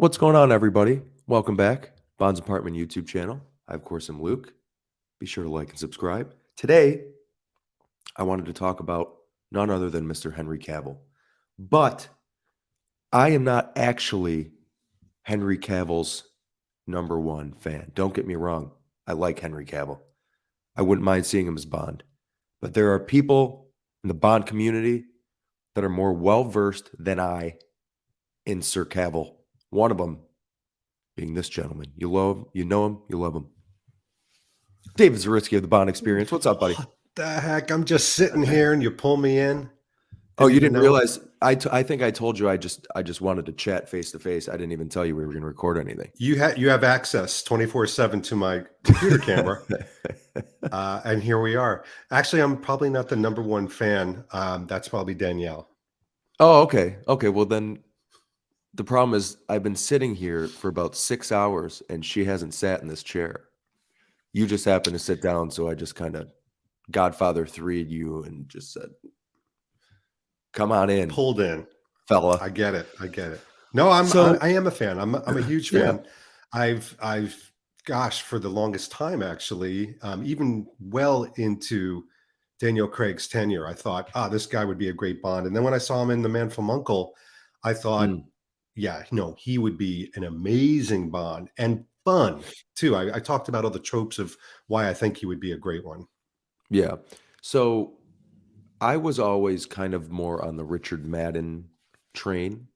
What's going on, everybody? Welcome back. Bond's Apartment YouTube channel. I, of course, am Luke. Be sure to like and subscribe. Today, I wanted to talk about none other than Mr. Henry Cavill. But I am not actually Henry Cavill's #1 fan. Don't get me wrong. I like Henry Cavill. I wouldn't mind seeing him as Bond. But there are people in the Bond community that are more well-versed than I in Sir Cavill. One of them being this gentleman. You love him, you know him, you love him. David Zaritsky of the Bond Experience. What's up, buddy? What the heck? I'm just sitting here and you pull me in. Oh, you didn't realize? I think I told you I just wanted to chat face to face. I didn't even tell you we were going to record anything. You have access 24/7 to my computer camera, and here we are. Actually, I'm probably not the #1 fan. That's probably Danielle. Oh, okay. Okay, well then the problem is I've been sitting here for about 6 hours and she hasn't sat in this chair. You just happened to sit down, so I just kind of Godfather 3'd you and just said, "Come on in, Pulled in, fella." I get it. No, I am a fan. I'm a huge fan. Yeah. I've gosh, for the longest time actually, even well into Daniel Craig's tenure, I thought, this guy would be a great Bond. And then when I saw him in The Man from U.N.C.L.E., I thought, yeah, no, he would be an amazing Bond and fun too. I talked about all the tropes of why I think he would be a great one. Yeah. So I was always kind of more on the Richard Madden train.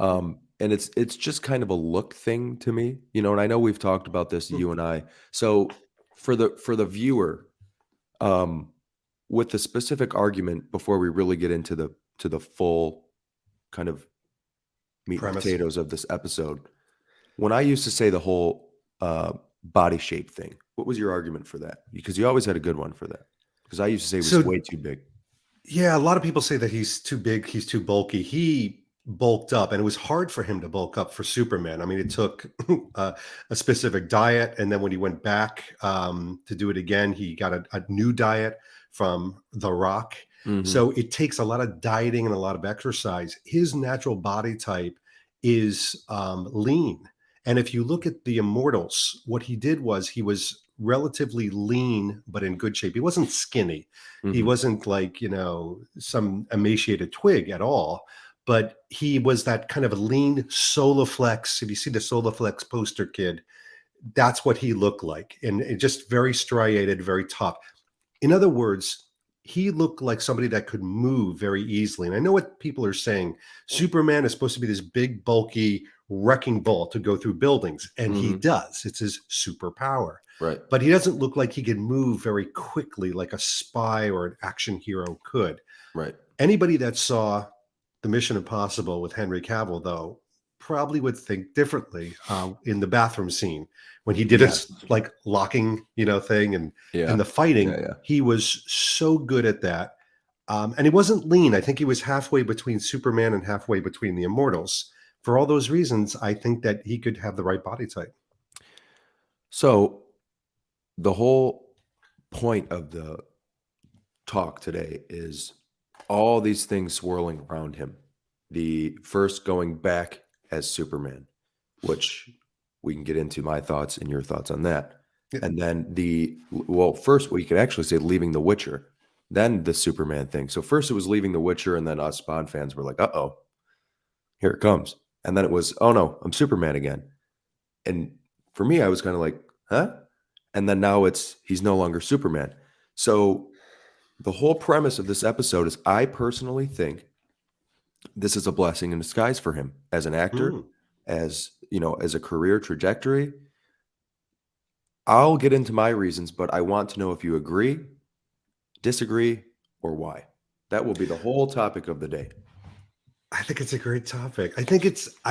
And it's just kind of a look thing to me, you know, and I know we've talked about this, you and I. So for the viewer, with the specific argument before we really get into the full kind of meat and potatoes of this episode, when I used to say the whole body shape thing, what was your argument for that? Because you always had a good one for that. Because I used to say he was way too big. Yeah, a lot of people say that he's too big, he's too bulky. He bulked up, and it was hard for him to bulk up for Superman. I mean, it took a specific diet, and then when he went back to do it again, he got a new diet from The Rock. So it takes a lot of dieting and a lot of exercise. His natural body type is lean. And if you look at the Immortals, what he did was he was relatively lean, but in good shape. He wasn't skinny. He wasn't like, some emaciated twig at all, but he was that kind of a lean Solaflex. If you see the Solaflex poster kid, that's what he looked like. And it just very striated, very tough. In other words, he looked like somebody that could move very easily. And I know what people are saying. Superman is supposed to be this big, bulky wrecking ball to go through buildings. And he does. It's his superpower. Right. But he doesn't look like he can move very quickly like a spy or an action hero could. Right. Anybody that saw the Mission Impossible with Henry Cavill, though, probably would think differently in the bathroom scene when he did his like locking, thing and the fighting. He was so good at that. And he wasn't lean. I think he was halfway between Superman and halfway between the Immortals. For all those reasons, I think that he could have the right body type. So the whole point of the talk today is all these things swirling around him. The first going back as Superman, which we can get into my thoughts and your thoughts on that. Yeah. And then first we could actually say leaving The Witcher, then the Superman thing. So first it was leaving The Witcher, and then us Bond fans were like, uh-oh, here it comes. And then it was, oh no, I'm Superman again. And for me, I was kind of like, huh? And then now he's no longer Superman. So the whole premise of this episode is I personally think this is a blessing in disguise for him as an actor, as a career trajectory. I'll get into my reasons, but I want to know if you agree, disagree, or why. That will be the whole topic of the day. I think it's a great topic. I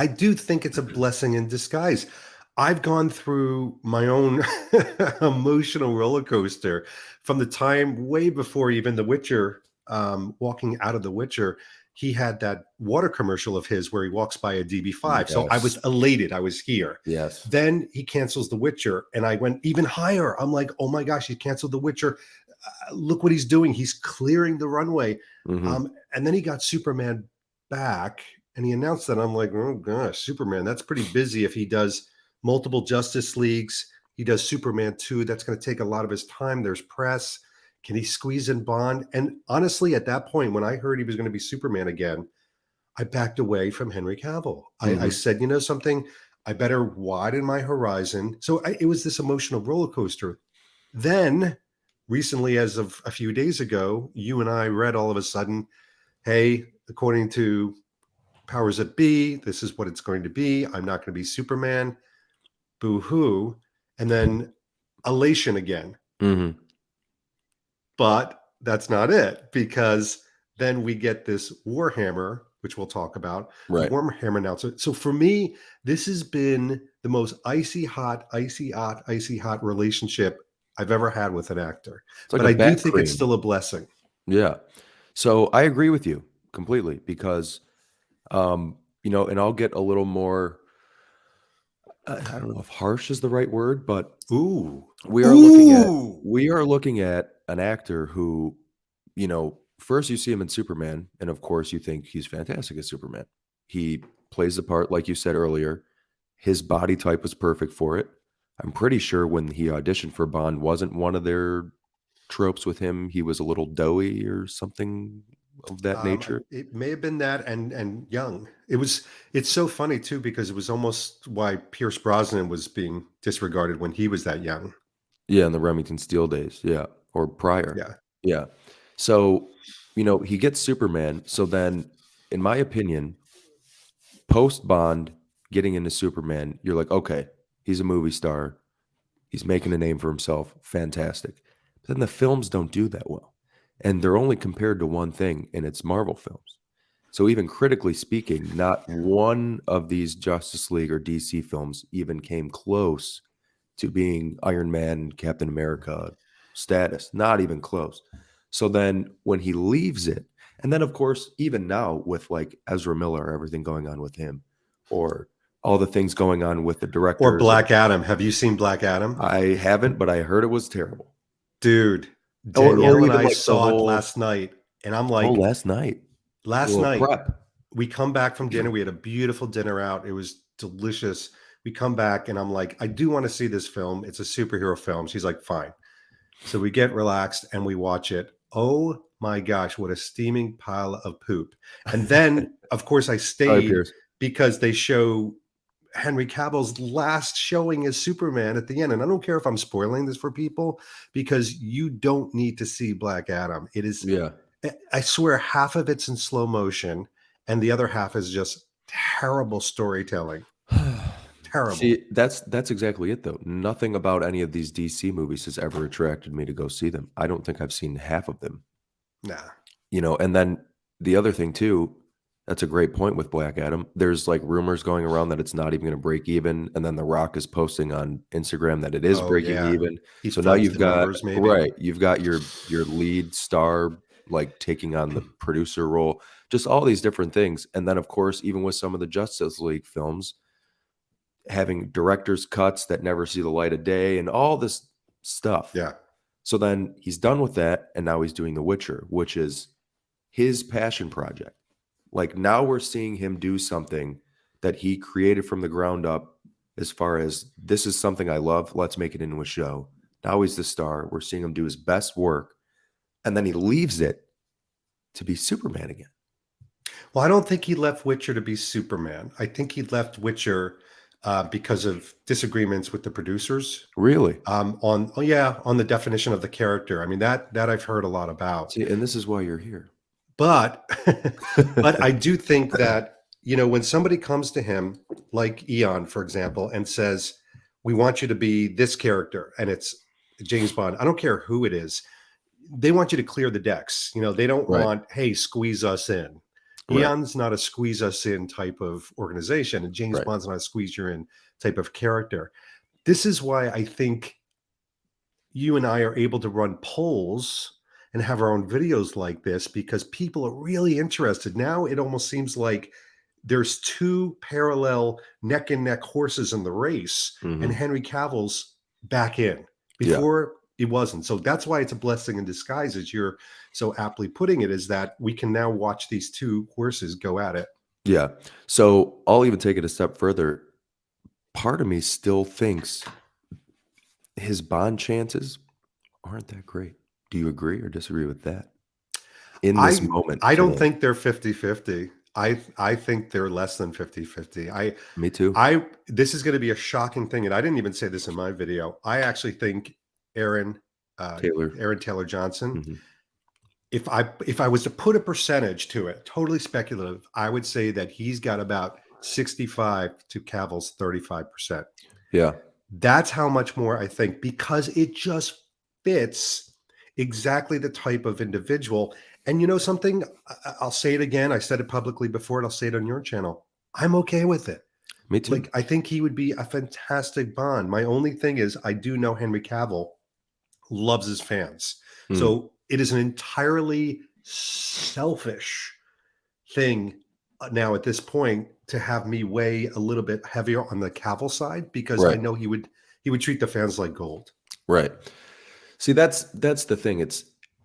do think it's a blessing in disguise. I've gone through my own emotional roller coaster from the time way before even The Witcher, walking out of The Witcher. He had that water commercial of his where he walks by a DB5. Yes. So I was elated. I was here. Yes. Then he cancels The Witcher, and I went even higher. I'm like, oh my gosh, he canceled The Witcher. Look what he's doing. He's clearing the runway. And then he got Superman back, And he announced that. I'm like, oh gosh, Superman, that's pretty busy. If he does multiple Justice Leagues, he does Superman 2, that's going to take a lot of his time. There's press. Can he squeeze in Bond? And honestly, at that point, when I heard he was going to be Superman again, I backed away from Henry Cavill. I Mhm. said, you know something, I better widen my horizon. So it was this emotional roller coaster. Then, recently, as of a few days ago, you and I read all of a sudden, hey, according to powers that be, this is what it's going to be. I'm not going to be Superman. Boo hoo. And then elation again. Mhm. But that's not it, because then we get this Warhammer, which we'll talk about, the Right. Warhammer announcement. So for me, this has been the most icy hot, icy hot, icy hot relationship I've ever had with an actor. It's like But a I do back think it's cream. still a blessing. Yeah. So I agree with you completely because, and I'll get a little more, I don't know if harsh is the right word, but Ooh. we are looking at Ooh. we are looking at an actor who, first you see him in Superman, and of course you think he's fantastic as Superman. He plays the part, like you said earlier. His body type was perfect for it. I'm pretty sure when he auditioned for Bond wasn't one of their tropes with him. He was a little doughy or something of that nature. It may have been that and young. It's so funny too, because it was almost why Pierce Brosnan was being disregarded when he was that young. Yeah, in the Remington Steele days, yeah, or prior. Yeah. Yeah. So, he gets Superman, so then, in my opinion, post Bond, getting into Superman, you're like, "Okay, he's a movie star, he's making a name for himself, fantastic." But then the films don't do that well, and they're only compared to one thing, and it's Marvel films. So even critically speaking, not one of these Justice League or DC films even came close to being Iron Man, Captain America status, not even close. So then when he leaves it, and then of course, even now with like Ezra Miller, everything going on with him, or all the things going on with the Or directors, and Black Adam. Have you seen Black Adam? I haven't, but I heard it was terrible. Dude, Or Danielle and even I like the saw it whole last night, and I'm oh, like, last night, a last little night prep. we come back from dinner. We had a beautiful dinner out. It was delicious. We come back, and I'm like, I do want to see this film. It's a superhero film. She's like, fine. So we get relaxed and we watch it. Oh my gosh, what a steaming pile of poop. And then, of course, I Sorry, stayed Pierce. because they show Henry Cavill's last showing as Superman at the end. And I don't care if I'm spoiling this for people, because you don't need to see Black Adam. It is, Yeah. I swear, half of it's in slow motion and the other half is just terrible storytelling. Terrible. See, that's exactly it though. Nothing about any of these DC movies has ever attracted me to go see them. I don't think I've seen half of them. Nah. And then the other thing too, that's a great point with Black Adam. There's like rumors going around that it's not even going to break even, and then The Rock is posting on Instagram that it is Oh, breaking yeah. even. He So now fudged you've the got numbers, maybe. right, you've got your lead star like taking on the producer role, just all these different things. And then of course, even with some of the Justice League films, having director's cuts that never see the light of day and all this stuff. Yeah. So then he's done with that, and now he's doing The Witcher, which is his passion project. Like now we're seeing him do something that he created from the ground up, as far as this is something I love, let's make it into a show. Now he's the star. We're seeing him do his best work, and then he leaves it to be Superman again. Well, I don't think he left Witcher to be Superman. I think he left Witcher because of disagreements with the producers Really? on the definition of the character. I mean, that I've heard a lot about. See, and this is why you're here. But but I do think that, when somebody comes to him, like Eon, for example, and says, "We want you to be this character," and it's James Bond. I don't care who it is. They want you to clear the decks. They don't Right. want, hey, squeeze us in. Right. Eon's not a squeeze us in type of organization, and James Right. Bond's not a squeeze you in type of character. This is why I think you and I are able to run polls and have our own videos like this, because people are really interested. Now it almost seems like there's two parallel neck and neck horses in the race, and Mhm. Henry Cavill's back in. Yeah. Before it wasn't. So that's why it's a blessing in disguise, as you're so aptly putting it, is that we can now watch these two horses go at it. Yeah. So I'll even take it a step further. Part of me still thinks his Bond chances aren't that great. Do you agree or disagree with that? In this I moment I don't today. think they're 50-50. I think they're less than 50-50. Me too. I this is gonna be a shocking thing, and I didn't even say this in my video. I actually think Aaron, uh, Taylor. Aaron Taylor Johnson, Mhm. if I was to put a percentage to it, totally speculative, I would say that he's got about 65 to Cavill's 35%. Yeah. That's how much more I think, because it just fits exactly the type of individual. And you know something? I'll say it again. I said it publicly before, and I'll say it on your channel. I'm okay with it. Me too. Like, I think he would be a fantastic Bond. My only thing is, I do know Henry Cavill loves his fans. Mm. So it is an entirely selfish thing now at this point to have me weigh a little bit heavier on the Cavill side, because I Right. know he would treat the fans like gold. Right. See, that's the thing.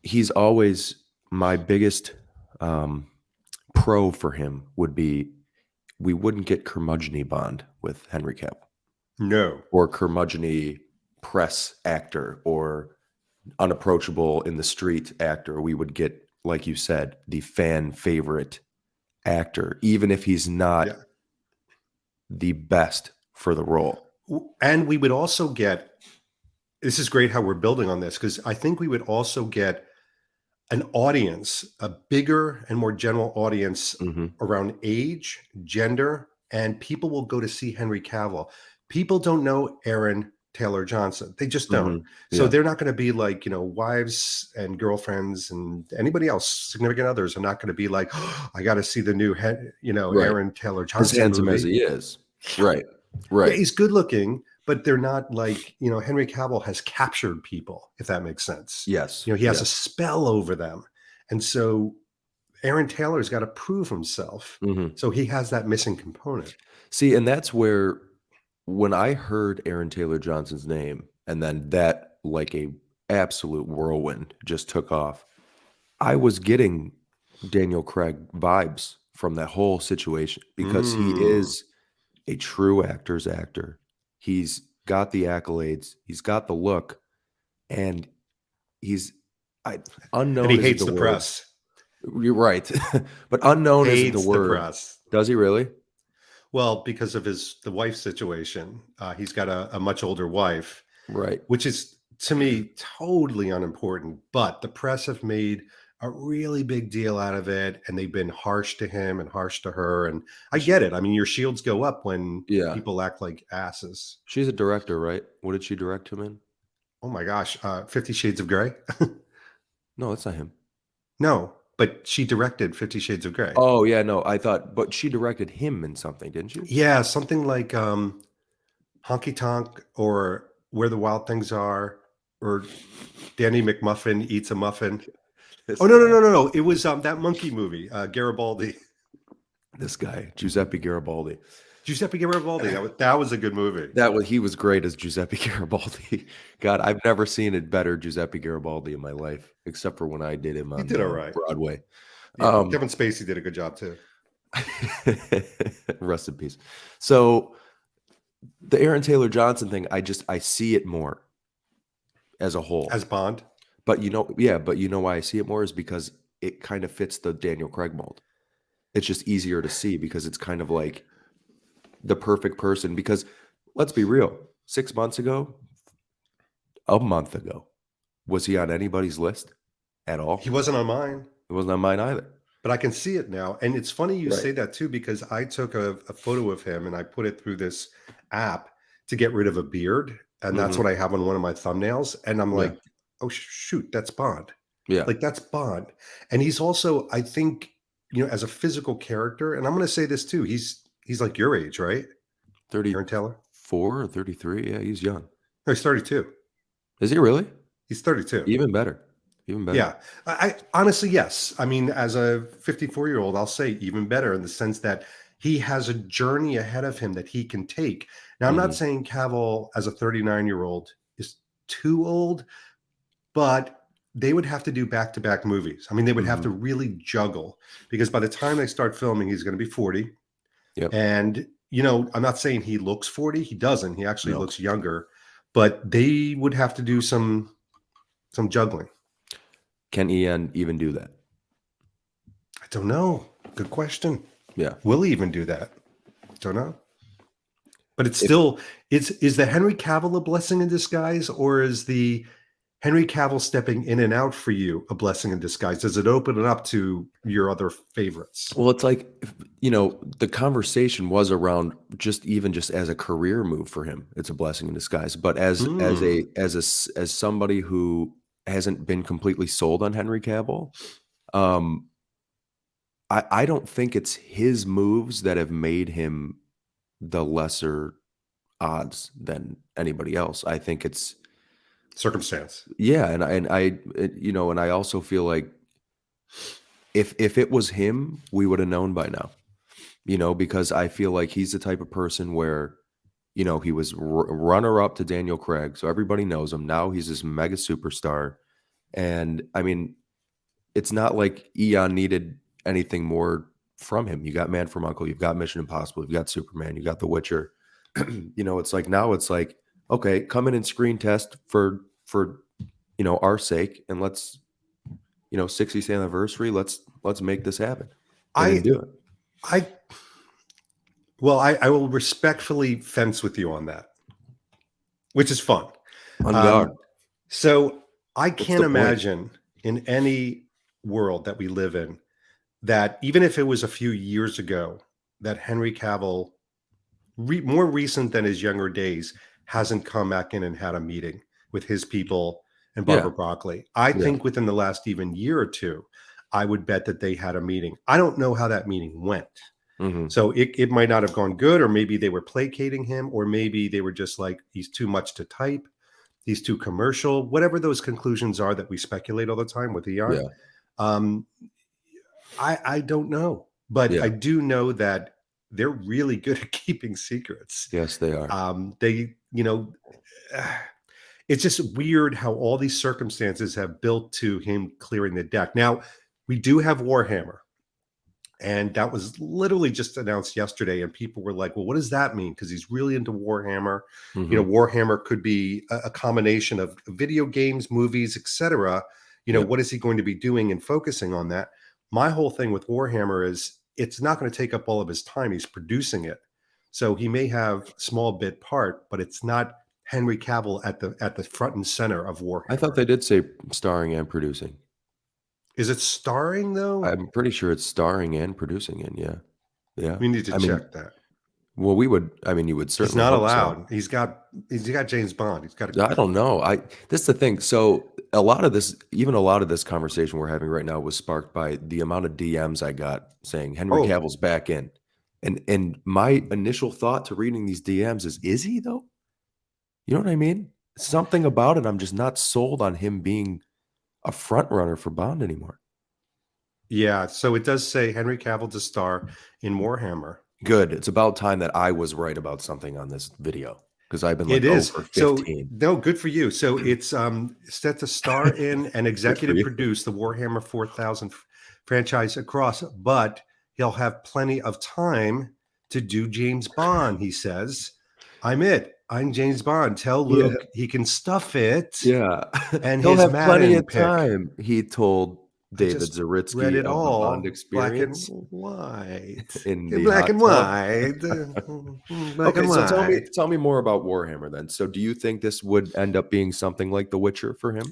He's always my biggest um pro for him would be we wouldn't get curmudgeony Bond with Henry Cavill No. or curmudgeony press actor or unapproachable in the street actor. We would get, like you said, the fan favorite actor, even if he's not Yeah. the best for the role. And we would also get, this is great how we're building on this, because I think we would also get an audience, a bigger and more general audience Hmm. around age, gender, and people will go to see Henry Cavill. People don't know Aaron Taylor Johnson. They just don't. Hmm. So Yeah. they're not going to be like, wives and girlfriends and anybody else, significant others are not going to be like, oh, I got to see the new, Right. Aaron Taylor As Johnson handsome as movie. he is. Right. Yeah, Right. he's good looking, but they're not like, Henry Cavill has captured people, if that makes sense. Yes. He has a Yes. spell over them. And so Aaron Taylor's got to prove himself. Hmm. So he has that missing component. See, and that's where when I heard Aaron Taylor Johnson's name and then that like a absolute whirlwind just took off, I was getting Daniel Craig vibes from that whole situation because he Mm. is a true actor's actor. He's got the accolades, he's got the look, and he's I, And he unknown isn't hates the the word. press. You're right. But unknown isn't the Hates the word. press. Does he really? Well, because of the wife situation, he's got a much older wife, Right. which is to me totally unimportant. But the press have made a really big deal out of it, and they've been harsh to him and harsh to her. And I get it. I mean, your shields go up when Yeah. people act like asses. She's a director, right? What did she direct him in? Oh my gosh, 50 Shades of Grey? No, that's not him. No, but she directed 50 Shades of Grey. Oh, yeah, no, I thought but she directed him in something, didn't she? Yeah, something like Honky Tonk, or Where the Wild Things Are, or Danny McMuffin Eats a Muffin. This Oh, no, no, guy. no, no, no. It was that monkey movie, Garibaldi. This guy, Giuseppe Garibaldi. Giuseppe Garibaldi. That was a good movie. He was great as Giuseppe Garibaldi. God, I've never seen a better Giuseppe Garibaldi in my life, except for when I did him He on did all right. Broadway. Yeah, Kevin Spacey did a good job too. Rest in peace. So the Aaron Taylor Johnson thing, I see it more as a whole. As Bond. But why I see it more is because it kind of fits the Daniel Craig mold. It's just easier to see because it's kind of like the perfect person. Because let's be real, 6 months ago, a month ago, was he on anybody's list at all? He wasn't on mine, It wasn't on mine either. but I can see it now. And it's funny you Right. say that too, because I took a photo of him and I put it through this app to get rid of a beard. And that's Mhm. what I have on one of my thumbnails. And I'm Yeah. like, oh, shoot, that's Bond. Yeah. Like, that's Bond. And he's also, I think, as a physical character, and I'm going to say this too, he's like your age, right? Aaron Taylor? 34 or 33. Yeah, he's young. No, he's 32. Is he really? He's 32. Even better. Even better. Yeah. I honestly, yes. I mean, as a 54-year-old, I'll say even better, in the sense that he has a journey ahead of him that he can take. Now, I'm not Mhm. saying Cavill as a 39-year-old is too old, but they would have to do back-to-back movies. I mean, they would have Mhm. to really juggle, because by the time they start filming, he's going to be 40. Yep. And, I'm not saying he looks 40. He doesn't. He actually No. looks younger, but they would have to do some juggling. Can Ian even do that? I don't know. Good question. Yeah. Will he even do that? Don't know. But it's If still, is the Henry Cavill a blessing in disguise, or is the Henry Cavill stepping in and out for you a blessing in disguise? Does it open it up to your other favorites? Well, it's like, the conversation was around just as a career move for him, it's a blessing in disguise. But Hmm. as somebody who hasn't been completely sold on Henry Cavill, um, I don't think it's his moves that have made him the lesser odds than anybody else. I think it's Circumstance. yeah, and I also feel like if it was him, we would have known by now. Because I feel like he's the type of person where, he was runner up to Daniel Craig, so everybody knows him. Now he's this mega superstar. And I mean, it's not like Eon needed anything more from him. You got Man from Uncle, you've got Mission Impossible, you've got Superman, you got The Witcher. It's like now it's like, okay, come in and screen test for our sake, and let's 60th anniversary, let's make this happen. They didn't I do it. I well, I will respectfully fence with you on that, which is fun. On guard. Um, so I What's can't the point? imagine in any world that we live in that, even if it was a few years ago, that Henry Cavill, more recent than his younger days, hasn't come back in and had a meeting with his people and Yeah, Barbara Broccoli. I yeah. think within the last even year or two, I would bet that they had a meeting. I don't know how that meeting went. Mhm. So it might not have gone good, or maybe they were placating him, or maybe they were just like, he's too much to type, he's too commercial, whatever those conclusions are that we speculate all the time with Eon. Yeah, Um, I don't know, but I yeah. do know that they're really good at keeping secrets. Yes, they are. They, it's just weird how all these circumstances have built to him clearing the deck. Now, we do have Warhammer, and that was literally just announced yesterday. And people were like, well, what does that mean? Because he's really into Warhammer. Mhm. Warhammer could be a combination of video games, movies, etc. Yep. What is he going to be doing and focusing on that? My whole thing with Warhammer is it's not going to take up all of his time. He's producing it. So he may have a small bit part, but it's not Henry Cavill at the front and center of I thought Warhammer. they did say starring and producing. Is it starring though? I'm pretty sure it's starring and producing in, yeah. Yeah. We need to I mean, check that. well, you would He's certainly not hope so. allowed. He's got James Bond. He's got to. I don't know. This is the thing. So a lot of this conversation we're having right now was sparked by the amount of DMs I got saying Henry Oh, Cavill's back in. And my initial thought to reading these DMs is he though? You know what I mean? Something about it, I'm just not sold on him being a front runner for Bond anymore. yeah. So it does say Henry Cavill to star in Warhammer. Good. It's about time that I was right about something on this video because I've been It like, oh, is. for So 15. no, good for you. So it's set to star in and Good for executive you. produce the Warhammer 4000 franchise across, but he'll have plenty of time to do James Bond, he says. I'm it. I'm James Bond. Tell Yeah. Luke he can stuff it Yeah. and He'll his have plenty Madden of pick. time, he told I David just read Zaritsky it of the Bond all black and Experience white. in In the black hot and tub. white. Black Okay, and so white. tell me more about Warhammer then. So do you think this would end up being something like The Witcher for him?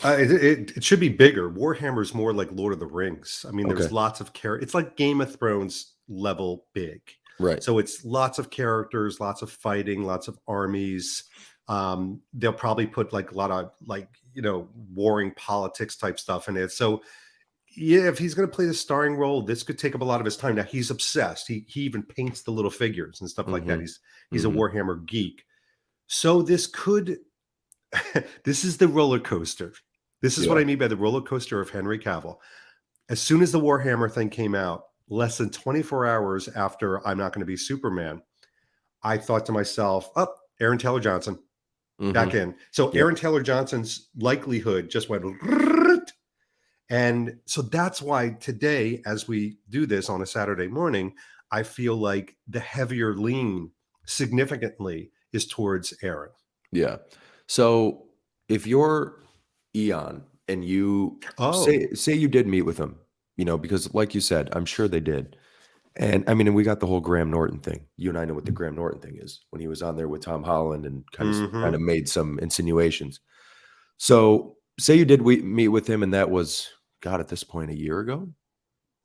It should be bigger. Warhammer is more like Lord of the Rings. I mean, Okay. there's lots of It's like Game of Thrones level big. Right. So it's lots of characters, lots of fighting, lots of armies. They'll probably put like a lot of warring politics type stuff in it. So yeah, if he's going to play the starring role, this could take up a lot of his time. Now he's obsessed. He even paints the little figures and stuff like that. Mhm. He's a Mhm. Warhammer geek. So this could this is the roller coaster. This is what Yeah. I mean by the roller coaster of Henry Cavill. As soon as the Warhammer thing came out, less than 24 hours after I'm Not Going to Be Superman, I thought to myself, oh, Aaron Taylor Johnson. back Mm-hmm. in. So Yep. Aaron Taylor Johnson's likelihood just went, and so that's why today, as we do this on a Saturday morning, I feel like the heavier lean significantly is towards Aaron. Yeah. So if you're Eon and you Oh, say you did meet with him, because like you said, I'm sure they did. And I mean, and we got the whole Graham Norton thing. You and I know what the Graham Norton thing is when he was on there with Tom Holland and kind of mm-hmm. made some insinuations. So say you did meet with him, and that was God at this point a year ago.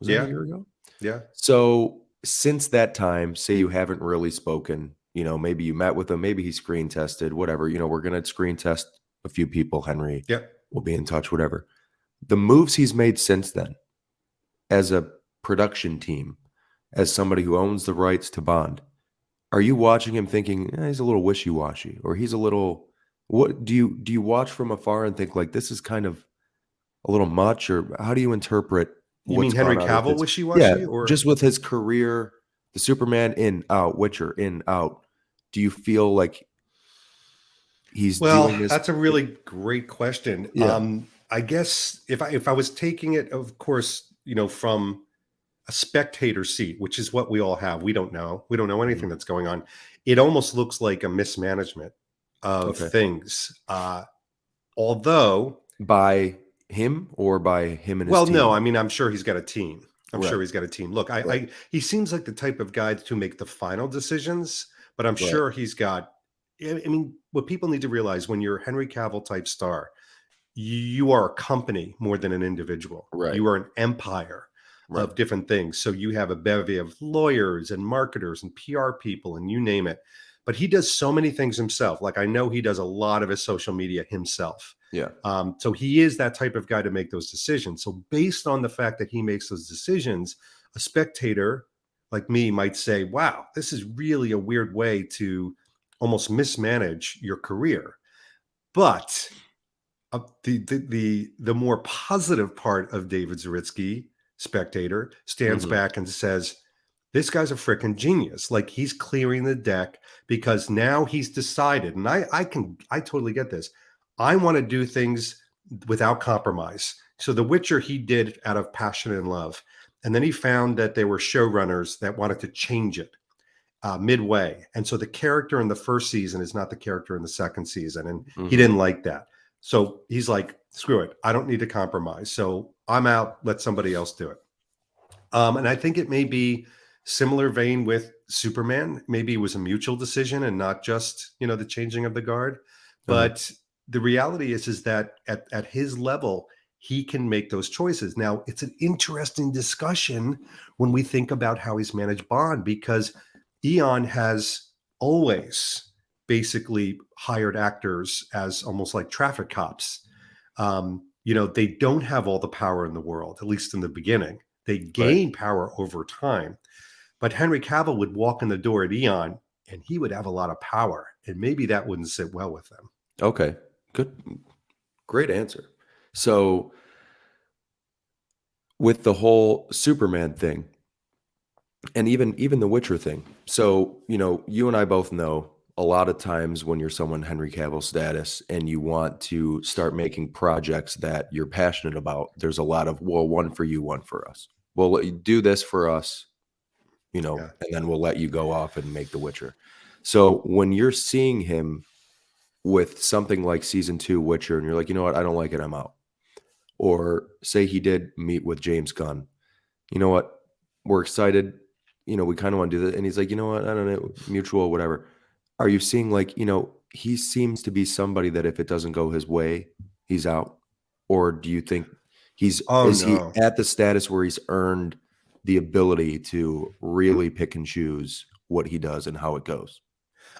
Was that a Yeah, year ago? yeah, So since that time, say you haven't really spoken. Maybe you met with him, maybe he screen tested, whatever. We're gonna screen test a few people. Henry yeah. will be in touch, whatever. The moves he's made since then, as a production team, as somebody who owns the rights to Bond, are you watching him thinking he's a little wishy-washy, or he's a little? What do you watch from afar and think like this is kind of a little much, or how do you interpret You mean what's Henry gone on with Cavill his? Yeah, wishy-washy, or just with his career, the Superman in, out, Witcher in, out. Do you feel like he's well, doing this? that's a really great question. Yeah. I guess if I was taking it, of course, from a spectator seat, which is what we all have. We don't know. We don't know anything Mhm. that's going on. It almost looks like a mismanagement of Okay. things. Although, By him or by him and his well, no, team? I mean, I'm sure he's got a team. I'm Right. sure he's got a team. Look, Right. he seems like the type of guy to make the final decisions, but I'm Right. sure he's got. I mean, what people need to realize when you're a Henry Cavill type star, you are a company more than an individual. Right. You are an empire Right. of different things. So you have a bevy of lawyers and marketers and PR people and you name it. But he does so many things himself. Like I know he does a lot of his social media himself. Yeah. So he is that type of guy to make those decisions. So based on the fact that he makes those decisions, a spectator like me might say, "Wow, this is really a weird way to almost mismanage your career." But the more positive part of David Zaritsky, spectator, stands Mhm. back and says, "This guy's a freaking genius. Like he's clearing the deck because now he's decided." And I totally get this. I want to do things without compromise. So The Witcher he did out of passion and love, and then he found that there were showrunners that wanted to change it midway. And so the character in the first season is not the character in the second season. And he Mhm. didn't like that. So he's like, screw it. I don't need to compromise. So I'm out. Let somebody else do it. And I think it may be similar vein with Superman. Maybe it was a mutual decision and not just, the changing of the guard. Uh-huh. But the reality is that at his level, he can make those choices. Now, it's an interesting discussion when we think about how he's managed Bond because Eon has always basically hired actors as almost like traffic cops. They don't have all the power in the world, at least in the beginning. They Right. gain power over time. But Henry Cavill would walk in the door at Eon and he would have a lot of power. And maybe that wouldn't sit well with them. Okay. Good. Great answer. So with the whole Superman thing, and even the Witcher thing. So, you and I both know a lot of times when you're someone Henry Cavill status and you want to start making projects that you're passionate about, there's a lot of, well, one for you, one for us. Well, let you do this for us, Yeah. and then we'll let you go off and make The Witcher. So when you're seeing him with something like season 2 Witcher and you're like, you know what, I don't like it, I'm out. Or say he did meet with James Gunn. You know what? We're excited. We kind of want to do that. And he's like, you know what? I don't know, mutual, whatever. Are you seeing like, he seems to be somebody that if it doesn't go his way, he's out? Or do you think Oh, is he no. at the status where he's earned the ability to really pick and choose what he does and how it goes?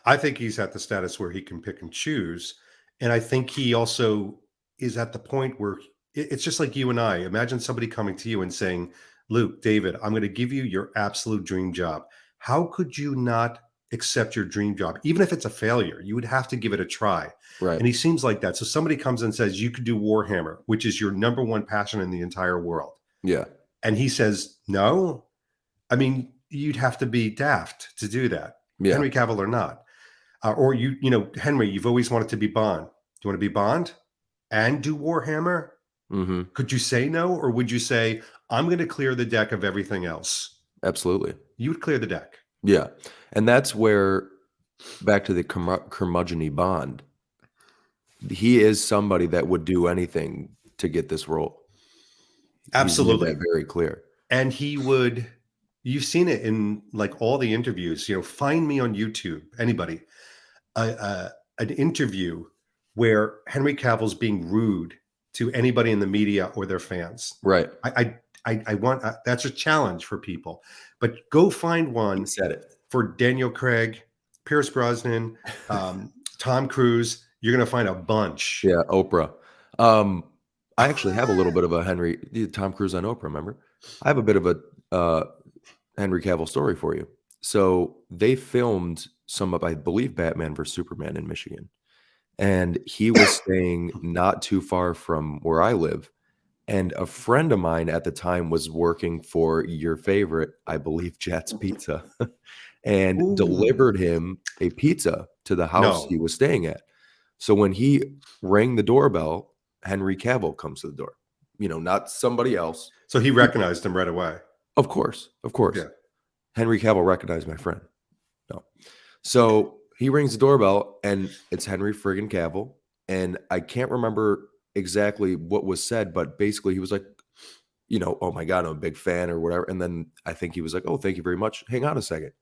I think he's at the status where he can pick and choose. And I think he also is at the point where it's just like you and I. Imagine somebody coming to you and saying, "Luke, David, I'm going to give you your absolute dream job." How could you not accept your dream job? Even if it's a failure, you would have to give it a try. Right. And he seems like that. So somebody comes and says, "You could do Warhammer, which is your number one passion in the entire world." Yeah. And he says, "No." I mean, you'd have to be daft to do that, Yeah. Henry Cavill or not. Or Henry, you've always wanted to be Bond. Do you want to be Bond and do Warhammer? Hmm. Could you say no, or would you say, I'm going to clear the deck of everything else? Absolutely. You would clear the deck. Yeah. And that's where, back to the curmudgeon Bond, he is somebody that would do anything to get this role. He's made Absolutely. that very clear. And you've seen it in like all the interviews, find me on YouTube, anybody, an interview where Henry Cavill's being rude to anybody in the media or their fans. Right. I want, that's a challenge for people, but go find one He said it. for Daniel Craig, Pierce Brosnan, Tom Cruise. You're going to find a bunch. Yeah, Oprah. I actually have a little bit of a Tom Cruise on Oprah, remember? I have a bit of a Henry Cavill story for you. So they filmed some of, I believe, Batman vs. Superman in Michigan. And he was staying not too far from where I live. And a friend of mine at the time was working for your favorite, I believe, Jat's Pizza, and Ooh. delivered him a pizza to the house he was staying at. So when he rang the doorbell, Henry Cavill comes to the door, not somebody else. So he recognized him right away. Of course. Yeah. Henry Cavill recognized my friend. No. So he rings the doorbell and it's Henry friggin' Cavill. And I can't remember exactly what was said, but basically he was like, oh my God, I'm a big fan or whatever. And then I think he was like, oh, thank you very much. Hang on a second.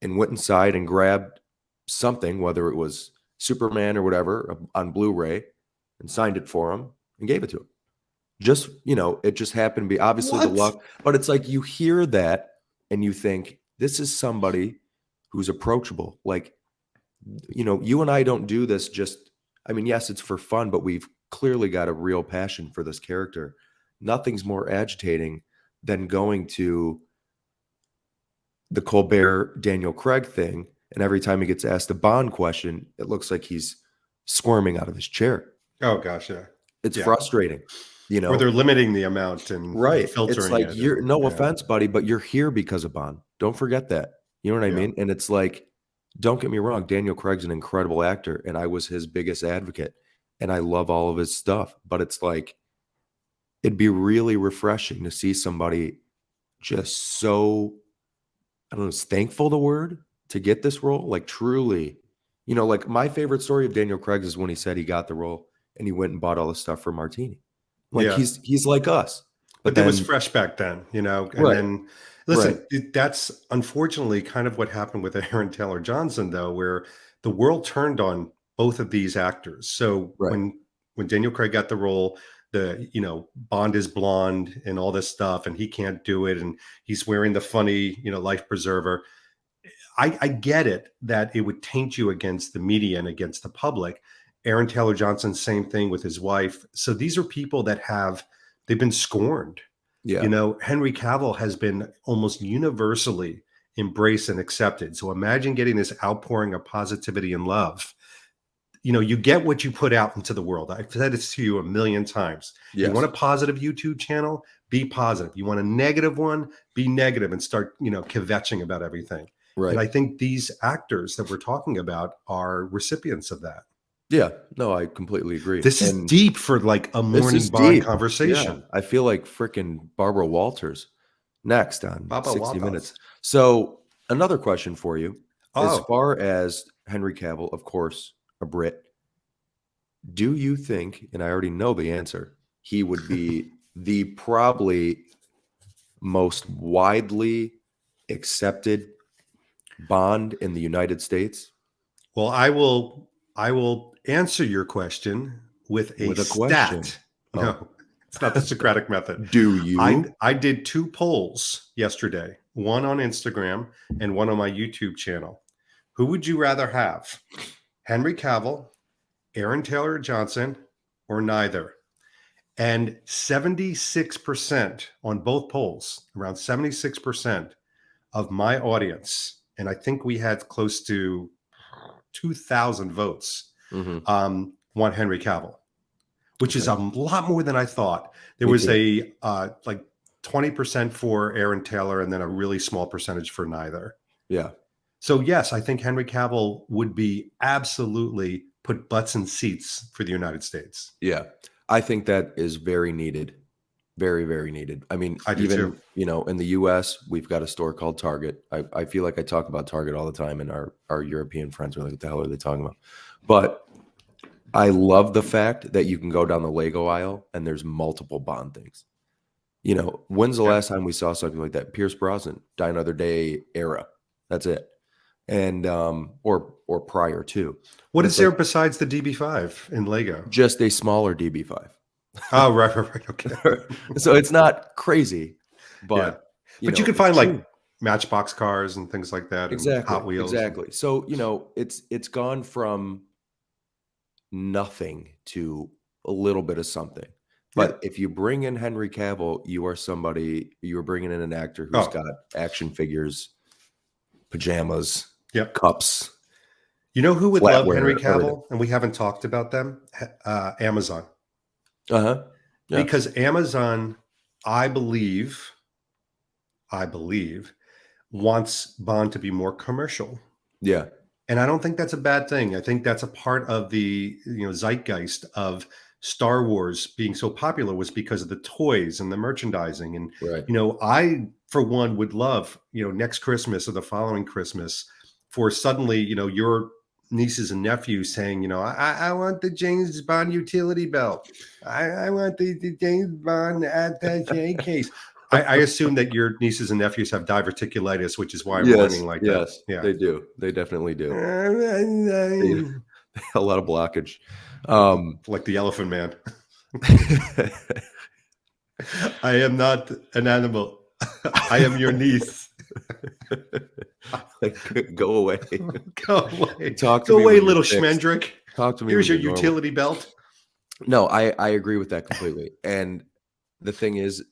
And went inside and grabbed something, whether it was Superman or whatever, on Blu-ray, and signed it for him and gave it to him. Just, it just happened to be obviously the luck, but it's like you hear that and you think this is somebody who's approachable. Like, you and I don't do this yes, it's for fun, but we've clearly got a real passion for this character. Nothing's more agitating than going to the Colbert Daniel Craig thing, and every time he gets asked a Bond question, it looks like he's squirming out of his chair. Oh gosh, yeah. It's frustrating, Or they're limiting the amount and filtering it's like, it. No offense, buddy, but you're here because of Bond. Don't forget that. You know what I mean? And it's like, don't get me wrong, Daniel Craig's an incredible actor, and I was his biggest advocate, and I love all of his stuff. But it's like, it'd be really refreshing to see somebody just so, I don't know, is thankful the word to get this role? Like truly, like my favorite story of Daniel Craig is when he said he got the role and he went and bought all the stuff for Martini. Like he's like us. But it was fresh back then, and then listen, that's unfortunately kind of what happened with Aaron Taylor Johnson, though, where the world turned on both of these actors. So when Daniel Craig got the role, Bond is blonde and all this stuff, and he can't do it, and he's wearing the funny, life preserver. I get it that it would taint you against the media and against the public. Aaron Taylor Johnson, same thing with his wife. So these are people that they've been scorned. Yeah. Henry Cavill has been almost universally embraced and accepted. So imagine getting this outpouring of positivity and love. You get what you put out into the world. I've said this to you a million times. Yes. You want a positive YouTube channel? Be positive. You want a negative one? Be negative and start, kvetching about everything. Right. And I think these actors that we're talking about are recipients of that. Yeah, no, I completely agree. This is deep for like a morning Bond conversation. Yeah, I feel like freaking Barbara Walters next on Baba 60 Walters. Minutes. So another question for you. As Oh. far as Henry Cavill, of course, a Brit, do you think, and I already know the answer, he would be the probably most widely accepted Bond in the United States? Well, I will answer your question with a question. stat. No, it's not the Socratic method. Do you? I did 2 polls yesterday, one on Instagram and one on my YouTube channel. Who would you rather have? Henry Cavill, Aaron Taylor Johnson, or neither? And 76% on both polls, around 76% of my audience, and I think we had close to 2,000 votes, want Henry Cavill, which is a lot more than I thought. There was a like 20% for Aaron Taylor and then a really small percentage for neither. Yeah. So yes, I think Henry Cavill would be absolutely put butts in seats for the United States. Yeah. I think that is very needed. Very, very needed. I mean, I do too. even, in the US, we've got a store called Target. I feel like I talk about Target all the time, and our European friends are like, what the hell are they talking about? But I love the fact that you can go down the Lego aisle and there's multiple Bond things. When's the Yeah. last time we saw something like that? Pierce Brosnan, Die Another Day era. That's it. And or prior to. What But is it's there like besides the DB5 in Lego? just a smaller DB5. Oh, right. Okay. So it's not crazy, Yeah. but But you can it's find like true. Matchbox cars and things like that and Exactly. Hot Wheels. Exactly. So, it's gone from nothing to a little bit of something. Yeah. But if you bring in Henry Cavill, you are bringing in an actor who's Oh, got action figures, pajamas, yep. cups, You know who would love Henry flatware, everything. Cavill? And we haven't talked about them. Amazon. Uh-huh. Yeah. Because Amazon, I believe, wants Bond to be more commercial. Yeah. And I don't think that's a bad thing. I think that's a part of the zeitgeist of Star Wars being so popular was because of the toys and the merchandising. And Right. I for one would love next Christmas or the following Christmas for suddenly your nieces and nephews saying I want the James Bond utility belt. I want the James Bond attaché case. I assume that your nieces and nephews have diverticulitis, which is why I'm Yes. whining like that. Yes. Yeah. They do. They definitely do. They, a lot of blockage. Like the Elephant Man. I am not an animal. I am your niece. Like, go away. Go away. Talk to Go me away, when you're little fixed. schmendrick. Talk to me. Here's when your you're normal. utility belt. No, I agree with that completely. And the thing is,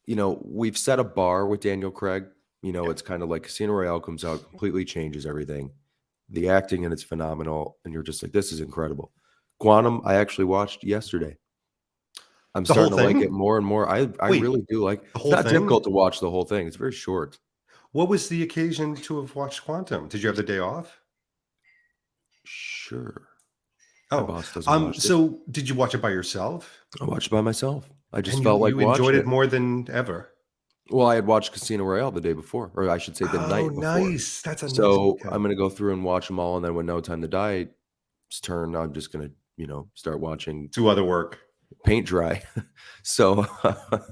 we've set a bar with Daniel Craig. It's kind of like Casino Royale comes out, completely changes everything. The acting in it's phenomenal, and you're just like, this is incredible. Quantum, I actually watched yesterday. I'm The whole starting to like it thing? more and more. I Wait, really do like. the It's whole not thing? difficult to watch the whole thing. It's very short. What was the occasion to have watched Quantum? Did you have the day off? Sure. My Oh, boss doesn't watch it. so did you watch it by yourself? I watched it by myself. I just And felt like you enjoyed watching it it. more than ever. Well, I had watched Casino Royale the day before, or I should say the Oh, night before. nice. That's a nice. So Okay. I'm gonna go through and watch them all, and then when No Time to Die's turn, I'm just gonna, start watching Do other work. paint dry. So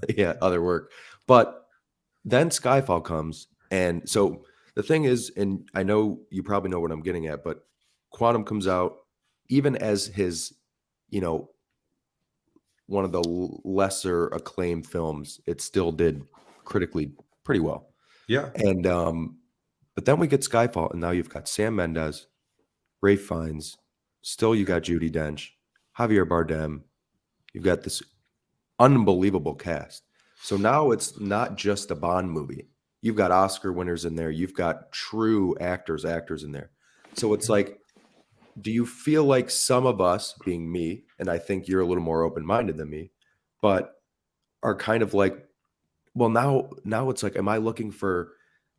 yeah, other work. But then Skyfall comes, and so the thing is, and I know you probably know what I'm getting at, but Quantum comes out, even as his, one of the lesser acclaimed films, it still did critically pretty well. Yeah. And but then we get Skyfall, and now you've got Sam Mendes, Ralph Fiennes, still you got Judi Dench, Javier Bardem. You've got this unbelievable cast. So now it's not just a Bond movie. You've got Oscar winners in there. You've got true actors in there. So it's like, do you feel like some of us, being me, and I think you're a little more open-minded than me, but are kind of like, well, now it's like, am I looking for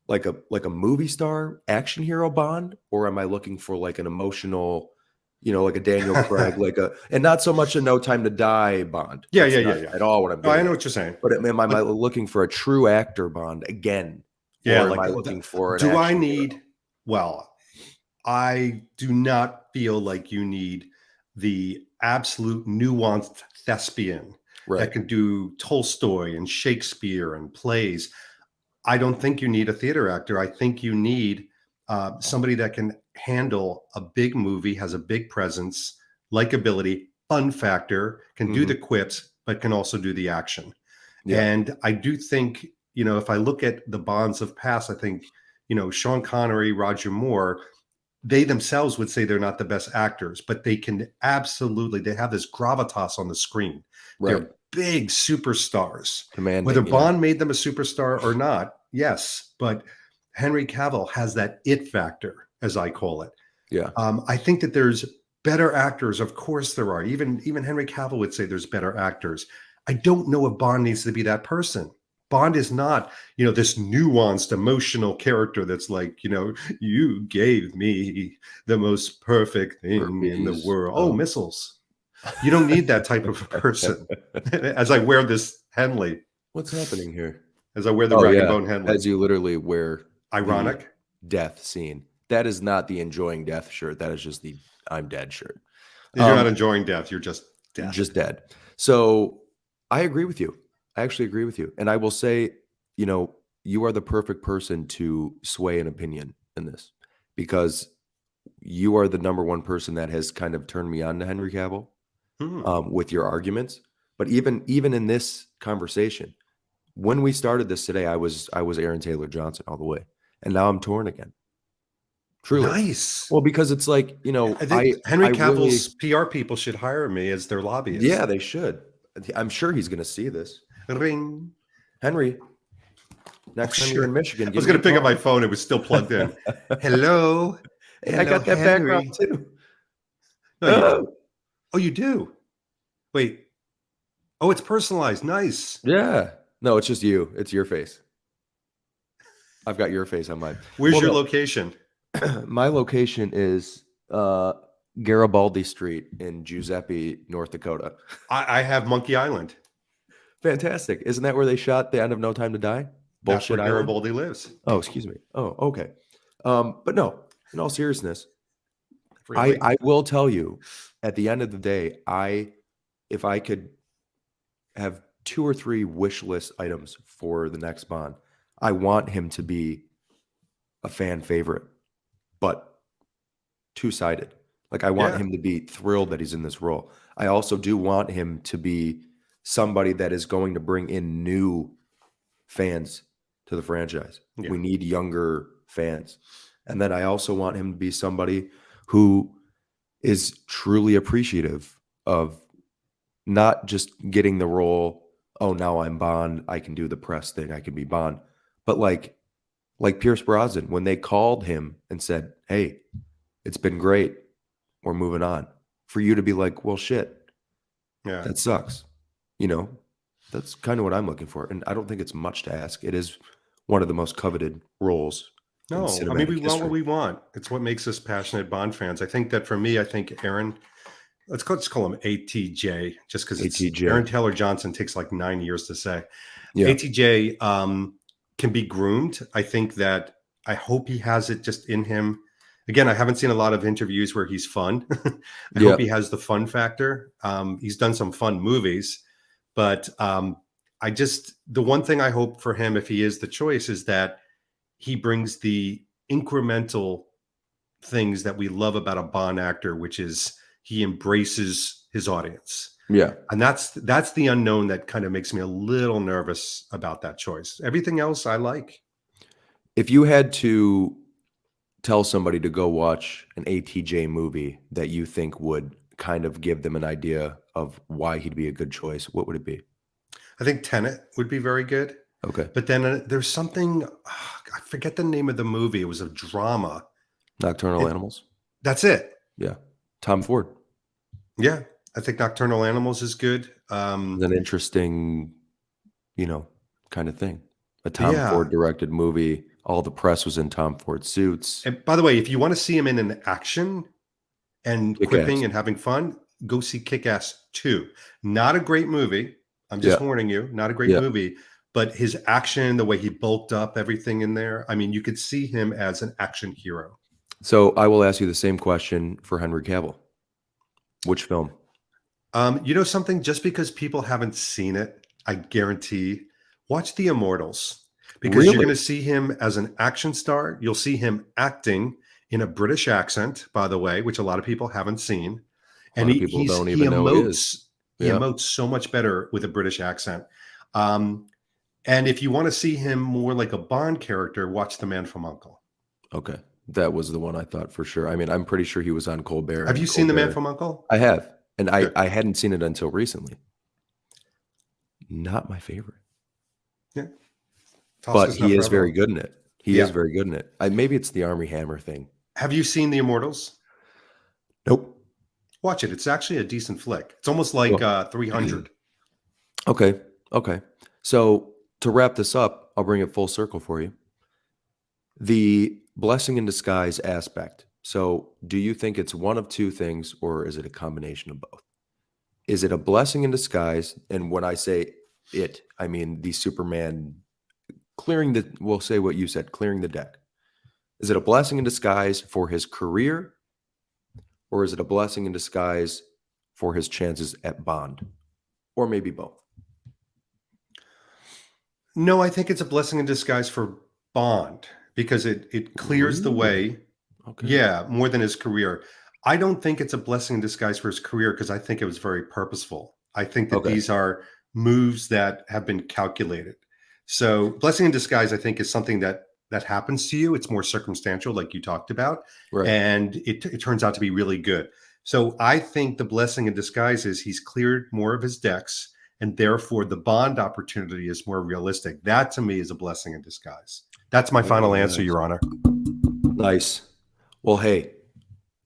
like a movie star action hero Bond, or am I looking for like an emotional, like a Daniel Craig, and not so much a No Time to Die Bond. Yeah, That's yeah, not yeah. at all what I'm No, I getting know at. what you're saying. But am I looking for a true actor Bond again? Yeah, Or like am I looking for an do I action need hero? well, I do not feel like you need the absolute nuanced thespian that Right. can do Tolstoy and Shakespeare and plays. I don't think you need a theater actor. I think you need somebody that can handle a big movie, has a big presence, likability, fun factor, can do the quips, but can also do the action. Yeah. And I do think, if I look at the Bonds of past, I think, Sean Connery, Roger Moore, they themselves would say they're not the best actors, but they can absolutely, they have this gravitas on the screen. Right. They're big superstars. Commanding, Whether Bond made them a superstar or not, yes, but Henry Cavill has that it factor, as I call it. Yeah. I think that there's better actors. Of course there are. Even Henry Cavill would say there's better actors. I don't know if Bond needs to be that person. Bond is not, this nuanced emotional character that's like, you gave me the most perfect thing in the Herpes. world. Oh, Oh. missiles. You don't need that type of person. As I wear this Henley, What's happening here? as I wear the Oh, Rag and yeah, Bone Henley. as you literally wear the Ironic. death scene. That is not the enjoying death shirt. That is just the I'm dead shirt. You're not enjoying death. You're just death. Just dead. So I agree with you. I actually agree with you. And I will say, you are the perfect person to sway an opinion in this because you are the number one person that has kind of turned me on to Henry Cavill with your arguments. But even in this conversation, when we started this today, I was Aaron Taylor Johnson all the way, and now I'm torn again. Truly. Nice. Well, because it's like, I think Henry I really, Cavill's PR people should hire me as their lobbyist. yeah, they should. I'm sure he's going to see this. Ring. Henry, next time you're in Michigan, I was going to pick up my phone. It was still plugged in. Hello. Hey, I got that Henry. background too. No, you don't. Oh, you do? Wait. Oh, it's personalized. Nice. Yeah. No, it's just you. It's your face. I've got your face on mine. Where's your location? My location is Garibaldi Street in Giuseppe, North Dakota. I have Monkey Island. Fantastic. Isn't that where they shot The End of No Time to Die? That's Bullshit where Island? Garibaldi lives. Oh, excuse me. Oh, okay. But no, in all seriousness, Really? I will tell you, at the end of the day, if I could have 2 or 3 wish list items for the next Bond, I want him to be a fan favorite, but two-sided. Like I want him to be thrilled that he's in this role. I also do want him to be somebody that is going to bring in new fans to the franchise. Yeah. We need younger fans. And then I also want him to be somebody who is truly appreciative of not just getting the role, oh, now I'm Bond, I can do the press thing, I can be Bond. But like Pierce Brosnan, when they called him and said, hey, it's been great, we're moving on. For you to be like, well, shit, that sucks. That's kind of what I'm looking for. And I don't think it's much to ask. It is one of the most coveted roles. No, I mean, we want what we want. It's what makes us passionate Bond fans. I think that for me, I think Aaron, let's call him ATJ, just because it's Aaron Taylor Johnson takes like 9 years to say. Yeah. ATJ can be groomed. I think that I hope he has it just in him. Again, I haven't seen a lot of interviews where he's fun. I hope he has the fun factor. He's done some fun movies, but the one thing I hope for him, if he is the choice, is that he brings the incremental things that we love about a Bond actor, which is he embraces his audience. Yeah. And that's the unknown that kind of makes me a little nervous about that choice. Everything else I like. If you had to tell somebody to go watch an ATJ movie that you think would kind of give them an idea of why he'd be a good choice, what would it be? I think Tenet would be very good. Okay. But then there's something, I forget the name of the movie. It was a drama. Nocturnal Animals? That's it. Yeah. Tom Ford. Yeah. I think Nocturnal Animals is good. It's an interesting, kind of thing. A Tom Ford directed movie. All the press was in Tom Ford suits. And by the way, if you want to see him in an action and quipping and having fun, go see Kick-Ass 2. Not a great movie. I'm just warning you, not a great movie, but his action, the way he bulked up everything in there. I mean, you could see him as an action hero. So I will ask you the same question for Henry Cavill. Which film? Something, just because people haven't seen it, I guarantee, watch The Immortals. Because you're going to see him as an action star. You'll see him acting in a British accent, by the way, which a lot of people haven't seen. And he emotes so much better with a British accent. And if you want to see him more like a Bond character, watch The Man from U.N.C.L.E. Okay. That was the one I thought for sure. I mean, I'm pretty sure he was on Colbert. Have you seen The Man from U.N.C.L.E.? I have. And I hadn't seen it until recently. Not my favorite. Yeah. But he is very good in it. He is very good in it. Maybe it's the Army Hammer thing. Have you seen The Immortals? Nope. Watch it. It's actually a decent flick. It's almost like 300. Okay. So to wrap this up, I'll bring it full circle for you. The blessing in disguise aspect. So, do you think it's one of two things, or is it a combination of both? Is it a blessing in disguise? And when I say it, I mean the Superman clearing we'll say what you said, clearing the deck. Is it a blessing in disguise for his career, or is it a blessing in disguise for his chances at Bond? Or maybe both? No, I think it's a blessing in disguise for Bond because it clears the Really? way. Okay. Yeah, more than his career. I don't think it's a blessing in disguise for his career because I think it was very purposeful. I think that Okay. these are moves that have been calculated. So, blessing in disguise, I think, is something that happens to you. It's more circumstantial, like you talked about, Right. and it turns out to be really good. So, I think the blessing in disguise is he's cleared more of his decks, and therefore the Bond opportunity is more realistic. That to me is a blessing in disguise. That's my final Very answer, nice. Your Honor. Nice. Well, hey,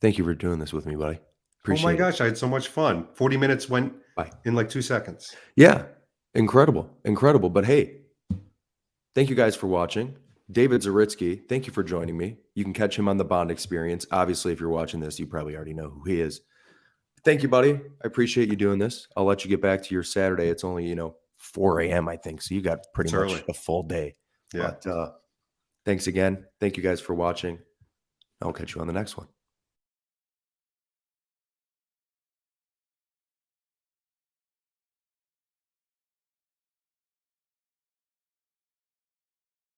thank you for doing this with me, buddy. Oh my Appreciate it. gosh, I had so much fun. 40 minutes went Bye. in like 2 seconds. Yeah. Incredible. Incredible. But hey, thank you guys for watching. David Zaritsky, thank you for joining me. You can catch him on the Bond Experience. Obviously, if you're watching this, you probably already know who he is. Thank you, buddy. I appreciate you doing this. I'll let you get back to your Saturday. It's only, 4 a.m., I think. So you got pretty It's much early. a full day. Yeah. But thanks again. Thank you guys for watching. I'll catch you on the next one.